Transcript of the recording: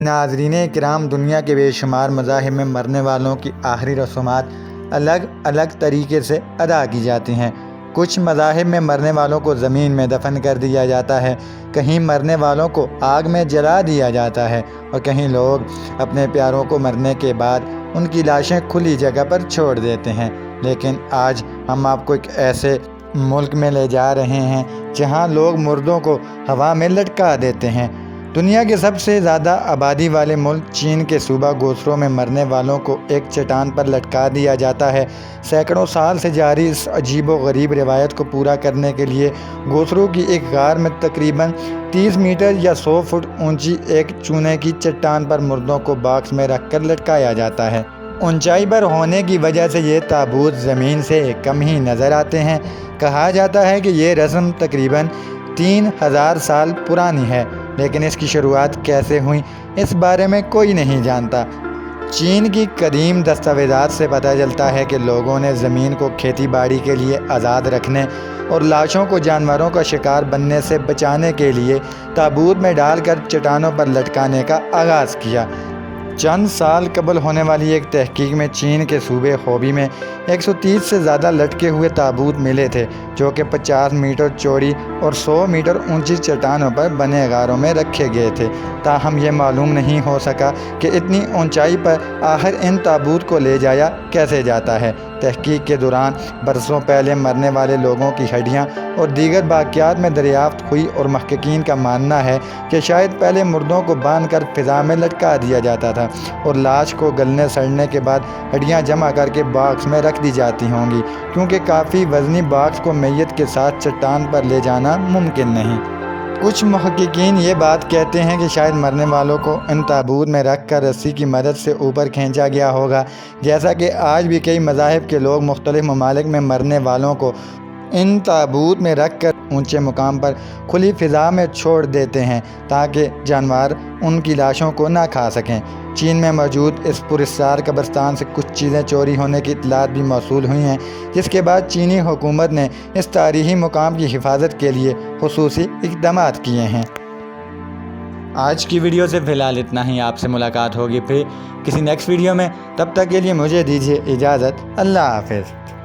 ناظرین کرام، دنیا کے بے شمار مذاہب میں مرنے والوں کی آخری رسومات الگ الگ طریقے سے ادا کی جاتی ہیں۔ کچھ مذاہب میں مرنے والوں کو زمین میں دفن کر دیا جاتا ہے، کہیں مرنے والوں کو آگ میں جلا دیا جاتا ہے اور کہیں لوگ اپنے پیاروں کو مرنے کے بعد ان کی لاشیں کھلی جگہ پر چھوڑ دیتے ہیں۔ لیکن آج ہم آپ کو ایک ایسے ملک میں لے جا رہے ہیں جہاں لوگ مردوں کو ہوا میں لٹکا دیتے ہیں۔ دنیا کے سب سے زیادہ آبادی والے ملک چین کے صوبہ گوسرو میں مرنے والوں کو ایک چٹان پر لٹکا دیا جاتا ہے۔ سینکڑوں سال سے جاری اس عجیب و غریب روایت کو پورا کرنے کے لیے گوسرو کی ایک غار میں تقریباً 30 میٹر یا 100 فٹ اونچی ایک چونے کی چٹان پر مردوں کو باکس میں رکھ کر لٹکایا جاتا ہے۔ اونچائی پر ہونے کی وجہ سے یہ تابوت زمین سے کم ہی نظر آتے ہیں۔ کہا جاتا ہے کہ یہ رسم تقریباً 3000 سال پرانی ہے، لیکن اس کی شروعات کیسے ہوئی اس بارے میں کوئی نہیں جانتا۔ چین کی قدیم دستاویزات سے پتہ چلتا ہے کہ لوگوں نے زمین کو کھیتی باڑی کے لیے آزاد رکھنے اور لاشوں کو جانوروں کا شکار بننے سے بچانے کے لیے تابوت میں ڈال کر چٹانوں پر لٹکانے کا آغاز کیا۔ چند سال قبل ہونے والی ایک تحقیق میں چین کے صوبے ہوبی میں 130 سے زیادہ لٹکے ہوئے تابوت ملے تھے، جو کہ 50 میٹر چوڑی اور 100 میٹر اونچی چٹانوں پر بنے غاروں میں رکھے گئے تھے۔ تاہم یہ معلوم نہیں ہو سکا کہ اتنی اونچائی پر آخر ان تابوت کو لے جایا کیسے جاتا ہے۔ تحقیق کے دوران برسوں پہلے مرنے والے لوگوں کی ہڈیاں اور دیگر باقیات میں دریافت ہوئی اور محققین کا ماننا ہے کہ شاید پہلے مردوں کو باندھ کر فضا میں لٹکا دیا جاتا تھا اور لاش کو گلنے سڑنے کے بعد ہڈیاں جمع کر کے باکس میں رکھ دی جاتی ہوں گی، کیونکہ کافی وزنی باکس کو میت کے ساتھ چٹان پر لے جانا ممکن نہیں۔ کچھ محققین یہ بات کہتے ہیں کہ شاید مرنے والوں کو ان تابوت میں رکھ کر رسی کی مدد سے اوپر کھینچا گیا ہوگا، جیسا کہ آج بھی کئی مذاہب کے لوگ مختلف ممالک میں مرنے والوں کو ان تابوت میں رکھ کر اونچے مقام پر کھلی فضا میں چھوڑ دیتے ہیں تاکہ جانور ان کی لاشوں کو نہ کھا سکیں۔ چین میں موجود اس پراسرار قبرستان سے کچھ چیزیں چوری ہونے کی اطلاعات بھی موصول ہوئی ہیں، جس کے بعد چینی حکومت نے اس تاریخی مقام کی حفاظت کے لیے خصوصی اقدامات کیے ہیں۔ آج کی ویڈیو سے فی الحال اتنا ہی۔ آپ سے ملاقات ہوگی پھر کسی نیکسٹ ویڈیو میں، تب تک کے لیے مجھے دیجیے اجازت۔ اللہ حافظ۔